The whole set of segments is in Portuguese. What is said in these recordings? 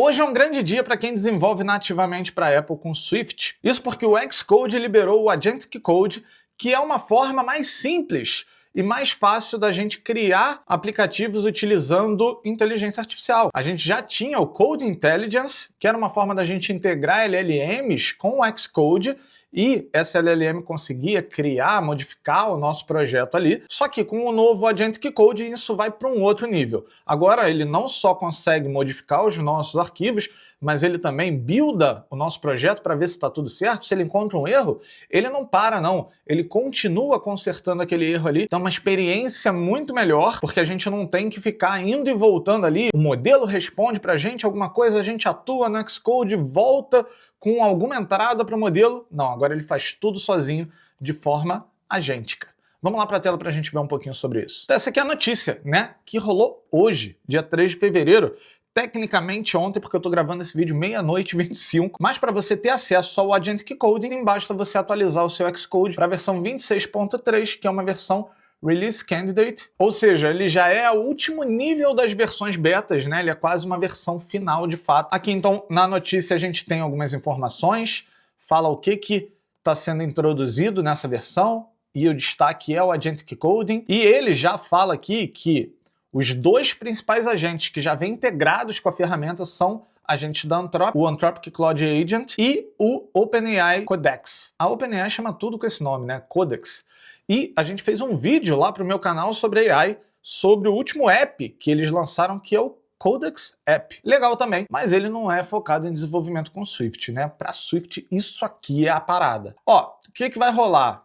Hoje é um grande dia para quem desenvolve nativamente para a Apple com Swift. Isso porque o Xcode liberou o Agentic Code, que é uma forma mais simples e mais fácil da gente criar aplicativos utilizando inteligência artificial. A gente já tinha o Code Intelligence, que era uma forma da gente integrar LLMs com o Xcode, e essa LLM conseguia criar, modificar o nosso projeto ali, só que com o novo Agentic Code isso vai para um outro nível. Agora ele não só consegue modificar os nossos arquivos, mas ele também builda o nosso projeto para ver se está tudo certo. Se ele encontra um erro, ele não para não, ele continua consertando aquele erro ali. Então é uma experiência muito melhor, porque a gente não tem que ficar indo e voltando ali. O modelo responde para a gente alguma coisa, a gente atua no Xcode, volta com alguma entrada para o modelo. Não, agora ele faz tudo sozinho, de forma agêntica. Vamos lá para a tela para a gente ver um pouquinho sobre isso. Então, essa aqui é a notícia, né, que rolou hoje, dia 3 de fevereiro. Tecnicamente ontem, porque eu estou gravando esse vídeo meia-noite e 25, mas para você ter acesso ao Agentic Code, basta você atualizar o seu Xcode para a versão 26.3, que é uma versão Release Candidate, ou seja, ele já é o último nível das versões betas, né? Ele é quase uma versão final de fato. Aqui então, na notícia a gente tem algumas informações, fala o que está sendo introduzido nessa versão, e o destaque é o Agentic Coding, e ele já fala aqui que os dois principais agentes que já vêm integrados com a ferramenta são agentes da Anthropic, o Anthropic Claude Agent e o OpenAI Codex. A OpenAI chama tudo com esse nome, né? Codex. E a gente fez um vídeo lá para o meu canal sobre AI, sobre o último app que eles lançaram, que é o Codex App. Legal também, mas ele não é focado em desenvolvimento com Swift, né? Para Swift, isso aqui é a parada. Ó, o que vai rolar?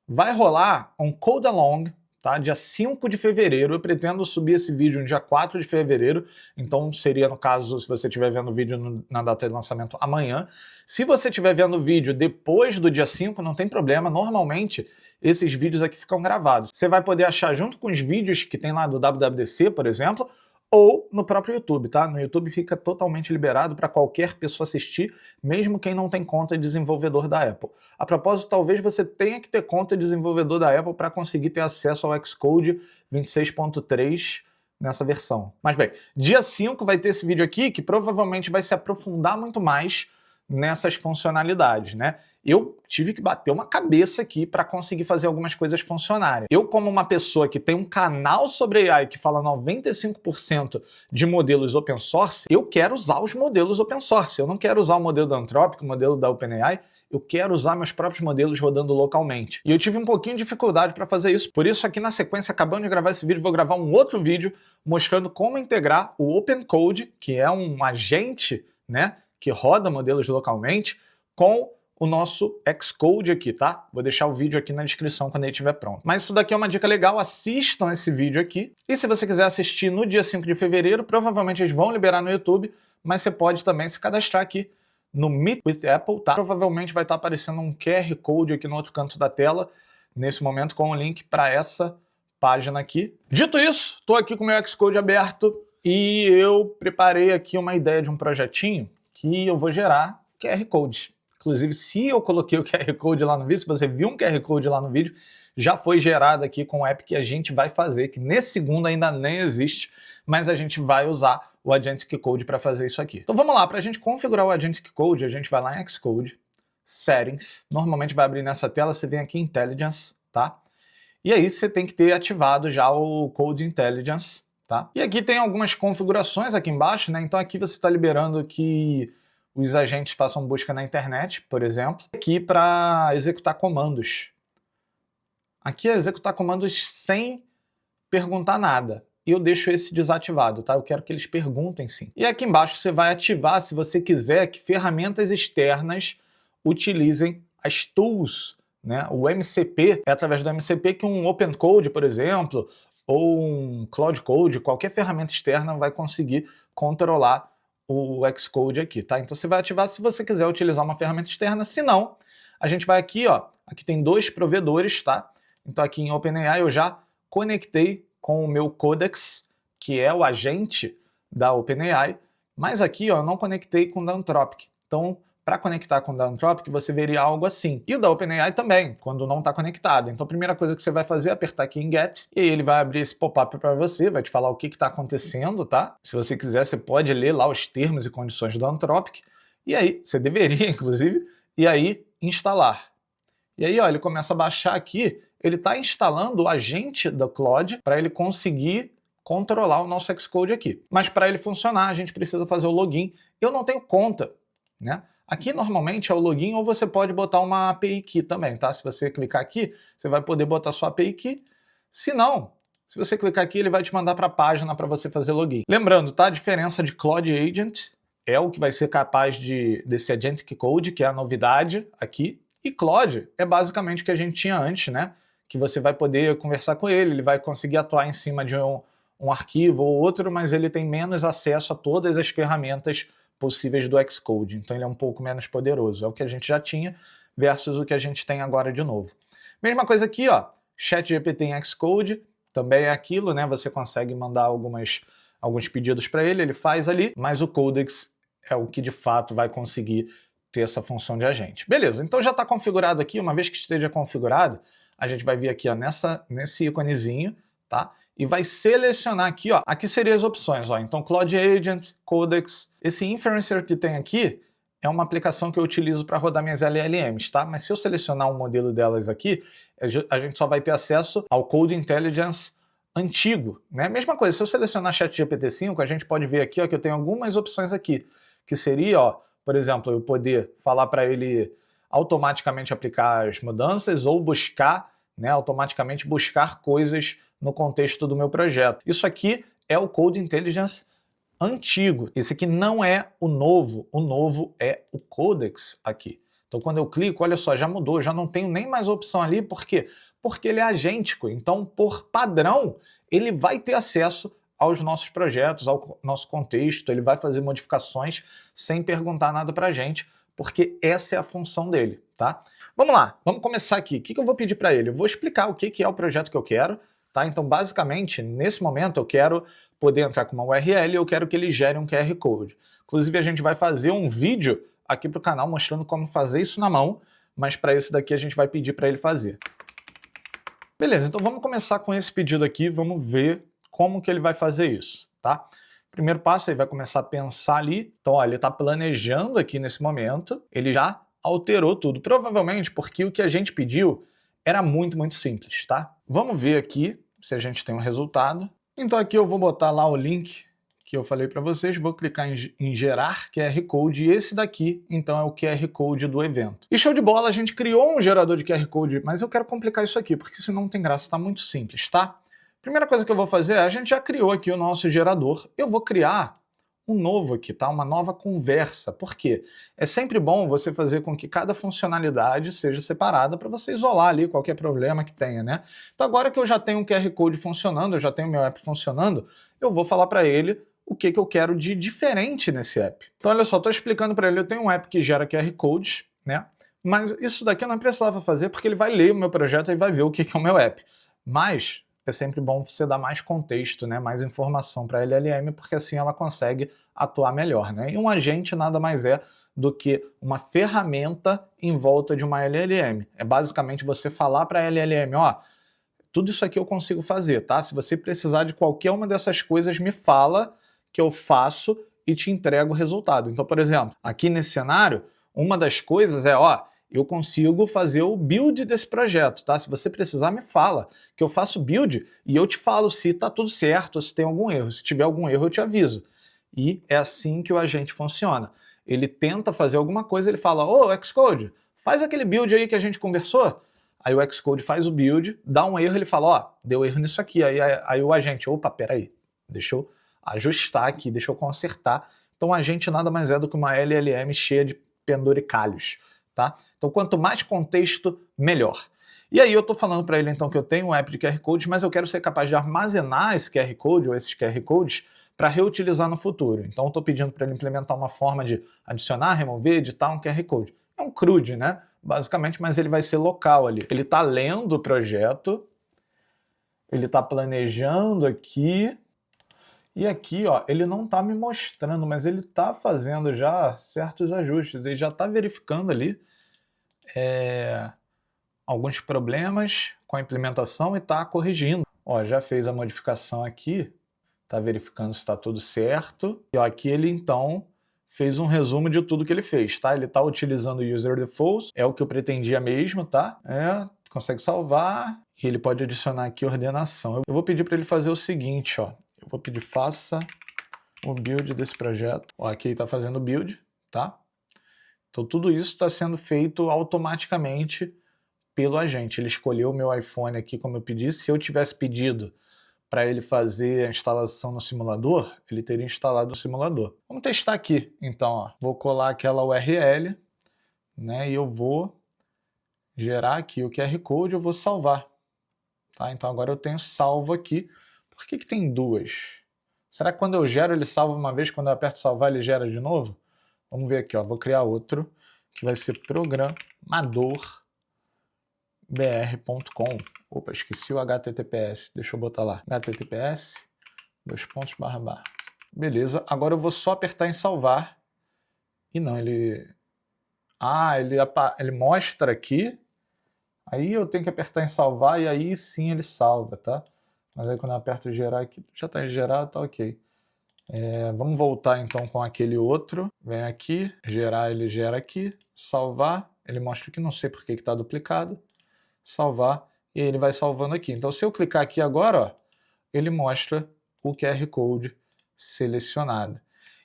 Vai rolar um Code Along, tá? Dia 5 de fevereiro. Eu pretendo subir esse vídeo no dia 4 de fevereiro, então seria, no caso, se você estiver vendo o vídeo na data de lançamento, amanhã. Se você estiver vendo o vídeo depois do dia 5, não tem problema, normalmente esses vídeos aqui ficam gravados. Você vai poder achar junto com os vídeos que tem lá do WWDC, por exemplo, ou no próprio YouTube, tá? No YouTube fica totalmente liberado para qualquer pessoa assistir, mesmo quem não tem conta de desenvolvedor da Apple. A propósito, talvez você tenha que ter conta de desenvolvedor da Apple para conseguir ter acesso ao Xcode 26.3 nessa versão. Mas bem, dia 5 vai ter esse vídeo aqui que provavelmente vai se aprofundar muito mais nessas funcionalidades, né? Eu tive que bater uma cabeça aqui para conseguir fazer algumas coisas funcionarem. Eu, como uma pessoa que tem um canal sobre AI que fala 95% de modelos open source, eu quero usar os modelos open source. Eu não quero usar o modelo da Anthropic, o modelo da OpenAI, eu quero usar meus próprios modelos rodando localmente. E eu tive um pouquinho de dificuldade para fazer isso. Por isso, aqui na sequência, acabando de gravar esse vídeo, vou gravar um outro vídeo mostrando como integrar o OpenCode, que é um agente, né, que roda modelos localmente, com o nosso Xcode aqui, tá? Vou deixar o vídeo aqui na descrição quando ele estiver pronto. Mas isso daqui é uma dica legal, assistam esse vídeo aqui. E se você quiser assistir no dia 5 de fevereiro, provavelmente eles vão liberar no YouTube, mas você pode também se cadastrar aqui no Meet with Apple, tá? Provavelmente vai estar aparecendo um QR Code aqui no outro canto da tela, nesse momento, com o link para essa página aqui. Dito isso, estou aqui com o meu Xcode aberto e eu preparei aqui uma ideia de um projetinho que eu vou gerar QR Code. Inclusive, se eu coloquei o QR Code lá no vídeo, se você viu um QR Code lá no vídeo, já foi gerado aqui com o app que a gente vai fazer, que nesse segundo ainda nem existe, mas a gente vai usar o Agentic Code para fazer isso aqui. Então vamos lá, para a gente configurar o Agentic Code, a gente vai lá em Xcode, Settings, normalmente vai abrir nessa tela, você vem aqui em Intelligence, tá? E aí você tem que ter ativado já o Code Intelligence, tá? E aqui tem algumas configurações aqui embaixo, né? Então aqui você está liberando que os agentes façam busca na internet, por exemplo. Aqui para executar comandos. Aqui é executar comandos sem perguntar nada. E eu deixo esse desativado, tá? Eu quero que eles perguntem sim. E aqui embaixo você vai ativar, se você quiser, que ferramentas externas utilizem as tools, né? O MCP, é através do MCP que um OpenCode, por exemplo, ou um Cloud Code, qualquer ferramenta externa vai conseguir controlar o Xcode aqui, tá? Então você vai ativar se você quiser utilizar uma ferramenta externa, se não, a gente vai aqui, ó, aqui tem dois provedores, tá? Então aqui em OpenAI eu já conectei com o meu Codex, que é o agente da OpenAI, mas aqui, ó, eu não conectei com o da Anthropic. Então, para conectar com o da Anthropic, você veria algo assim. E o da OpenAI também, quando não está conectado. Então a primeira coisa que você vai fazer é apertar aqui em Get, e aí ele vai abrir esse pop-up para você, vai te falar o que está acontecendo, tá? Se você quiser, você pode ler lá os termos e condições do Anthropic, e aí, você deveria, inclusive, e aí instalar. E aí, ó, ele começa a baixar aqui, ele está instalando o agente da Claude para ele conseguir controlar o nosso Xcode aqui. Mas para ele funcionar, a gente precisa fazer o login. Eu não tenho conta, né? Aqui normalmente é o login, ou você pode botar uma API Key também, tá? Se você clicar aqui, você vai poder botar sua API Key. Se não, se você clicar aqui, ele vai te mandar para a página para você fazer login. Lembrando, tá? A diferença de Claude Agent é o que vai ser capaz desse Agentic Code, que é a novidade aqui. E Claude é basicamente o que a gente tinha antes, né? Que você vai poder conversar com ele vai conseguir atuar em cima de um arquivo ou outro, mas ele tem menos acesso a todas as ferramentas possíveis do Xcode. Então ele é um pouco menos poderoso. É o que a gente já tinha versus o que a gente tem agora de novo. Mesma coisa aqui, ó. ChatGPT em Xcode também é aquilo, né? Você consegue mandar alguns pedidos para ele, ele faz ali, mas o Codex é o que de fato vai conseguir ter essa função de agente. Beleza, então já está configurado aqui. Uma vez que esteja configurado, a gente vai vir aqui, ó, nesse íconezinho, tá? E vai selecionar aqui, ó. Aqui seriam as opções, ó. Então, Claude Agent, Codex. Esse Inferencer que tem aqui é uma aplicação que eu utilizo para rodar minhas LLMs, tá? Mas se eu selecionar um modelo delas aqui, a gente só vai ter acesso ao Code Intelligence antigo, né? Mesma coisa, se eu selecionar ChatGPT 5, a gente pode ver aqui, ó, que eu tenho algumas opções aqui, que seria, ó, por exemplo, eu poder falar para ele automaticamente aplicar as mudanças ou buscar, né, automaticamente buscar coisas no contexto do meu projeto. Isso aqui é o Code Intelligence antigo. Esse aqui não é o novo é o Codex aqui. Então quando eu clico, olha só, já mudou, já não tenho nem mais opção ali, por quê? Porque ele é agêntico, então por padrão ele vai ter acesso aos nossos projetos, ao nosso contexto, ele vai fazer modificações sem perguntar nada pra gente, porque essa é a função dele, tá? Vamos lá, vamos começar aqui. O que eu vou pedir para ele? Eu vou explicar o que é o projeto que eu quero, tá? Então, basicamente, nesse momento, eu quero poder entrar com uma URL e eu quero que ele gere um QR Code. Inclusive, a gente vai fazer um vídeo aqui para o canal mostrando como fazer isso na mão, mas para esse daqui a gente vai pedir para ele fazer. Beleza, então vamos começar com esse pedido aqui, vamos ver como que ele vai fazer isso, tá? Primeiro passo, ele vai começar a pensar ali. Então, ó, ele está planejando aqui nesse momento, ele já alterou tudo, provavelmente porque o que a gente pediu era muito simples, tá? Vamos ver aqui se a gente tem um resultado. Então aqui eu vou botar lá o link que eu falei para vocês, vou clicar em gerar QR Code, e esse daqui, então, é o QR Code do evento. E show de bola, a gente criou um gerador de QR Code, mas eu quero complicar isso aqui, porque senão não tem graça, tá muito simples, tá? Primeira coisa que eu vou fazer é, a gente já criou aqui o nosso gerador, eu vou criar um novo aqui, tá? Uma nova conversa. Por quê? É sempre bom você fazer com que cada funcionalidade seja separada para você isolar ali qualquer problema que tenha, né? Então agora que eu já tenho um QR Code funcionando, eu já tenho meu app funcionando, eu vou falar para ele o que eu quero de diferente nesse app. Então olha só, estou explicando para ele, eu tenho um app que gera QR Codes, né? Mas isso daqui eu não precisava fazer porque ele vai ler o meu projeto e vai ver o que é o meu app. Mas é sempre bom você dar mais contexto, né, mais informação para a LLM, porque assim ela consegue atuar melhor, né? E um agente nada mais é do que uma ferramenta em volta de uma LLM. É basicamente você falar para a LLM, ó, tudo isso aqui eu consigo fazer, tá? Se você precisar de qualquer uma dessas coisas, me fala que eu faço e te entrego o resultado. Então, por exemplo, aqui nesse cenário, uma das coisas é, ó, eu consigo fazer o build desse projeto, tá? Se você precisar, me fala, que eu faço build e eu te falo se tá tudo certo, se tem algum erro. Se tiver algum erro, eu te aviso. E é assim que o agente funciona. Ele tenta fazer alguma coisa, ele fala, ô, Xcode, faz aquele build aí que a gente conversou. Aí o Xcode faz o build, dá um erro, ele fala, ó, deu erro nisso aqui. Aí o agente, opa, peraí, deixa eu ajustar aqui, deixa eu consertar. Então o agente nada mais é do que uma LLM cheia de penduricalhos. Tá? Então, quanto mais contexto, melhor. E aí eu estou falando para ele, então, que eu tenho um app de QR Code, mas eu quero ser capaz de armazenar esse QR Code ou esses QR Codes para reutilizar no futuro. Então, estou pedindo para ele implementar uma forma de adicionar, remover, editar um QR Code. É um CRUD, né? Basicamente, mas ele vai ser local ali. Ele está lendo o projeto, ele está planejando aqui, E aqui, ó, ele não está me mostrando, mas ele está fazendo já certos ajustes. Ele já está verificando ali alguns problemas com a implementação e está corrigindo. Ó, já fez a modificação aqui, está verificando se está tudo certo. E ó, aqui ele então fez um resumo de tudo que ele fez, tá? Ele está utilizando o user defaults, é o que eu pretendia mesmo, tá? Consegue salvar e ele pode adicionar aqui ordenação. Eu vou pedir para ele fazer o seguinte, ó. Eu vou pedir faça o build desse projeto. Ó, aqui ele está fazendo o build, tá? Então tudo isso está sendo feito automaticamente pelo agente. Ele escolheu o meu iPhone aqui como eu pedi. Se eu tivesse pedido para ele fazer a instalação no simulador, ele teria instalado o simulador. Vamos testar aqui, então, ó. Vou colar aquela URL, né, e eu vou gerar aqui o QR Code, eu vou salvar. Tá? Então agora eu tenho salvo aqui. Por que tem duas? Será que quando eu gero ele salva uma vez, quando eu aperto salvar ele gera de novo? Vamos ver aqui, ó. Vou criar outro, que vai ser programadorbr.com. Opa, esqueci o HTTPS, deixa eu botar lá. HTTPS, .. Beleza, agora eu vou só apertar em salvar. E não, ele mostra aqui. Aí eu tenho que apertar em salvar e aí sim ele salva, tá? Mas aí quando eu aperto gerar aqui, já está gerado, tá ok. Vamos voltar então com aquele outro. Vem aqui, gerar, ele gera aqui. Salvar, ele mostra que não sei por que está duplicado. Salvar, e ele vai salvando aqui. Então se eu clicar aqui agora, ó, ele mostra o QR Code selecionado.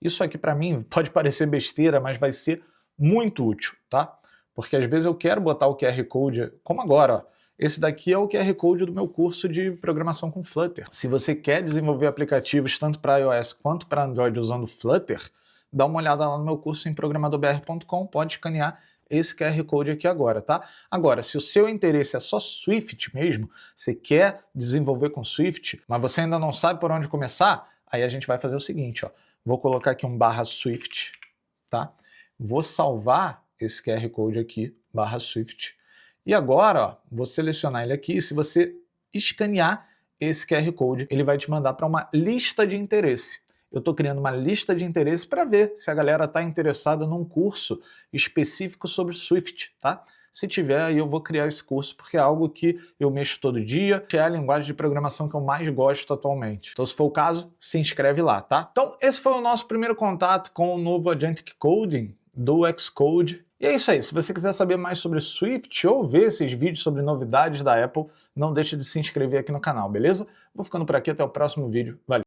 Isso aqui para mim pode parecer besteira, mas vai ser muito útil, tá? Porque às vezes eu quero botar o QR Code, como agora, ó. Esse daqui é o QR Code do meu curso de programação com Flutter. Se você quer desenvolver aplicativos tanto para iOS quanto para Android usando Flutter, dá uma olhada lá no meu curso em programadorbr.com, pode escanear esse QR Code aqui agora, tá? Agora, se o seu interesse é só Swift mesmo, você quer desenvolver com Swift, mas você ainda não sabe por onde começar, aí a gente vai fazer o seguinte, ó. Vou colocar aqui um /Swift, tá? Vou salvar esse QR Code aqui, /Swift. E agora, ó, vou selecionar ele aqui. Se você escanear esse QR Code, ele vai te mandar para uma lista de interesse. Eu estou criando uma lista de interesse para ver se a galera está interessada num curso específico sobre Swift, tá? Se tiver, aí eu vou criar esse curso, porque é algo que eu mexo todo dia, que é a linguagem de programação que eu mais gosto atualmente. Então, se for o caso, se inscreve lá, tá? Então, esse foi o nosso primeiro contato com o novo Agentic Coding do Xcode. E é isso aí, se você quiser saber mais sobre Swift ou ver esses vídeos sobre novidades da Apple, não deixe de se inscrever aqui no canal, beleza? Vou ficando por aqui, até o próximo vídeo. Valeu!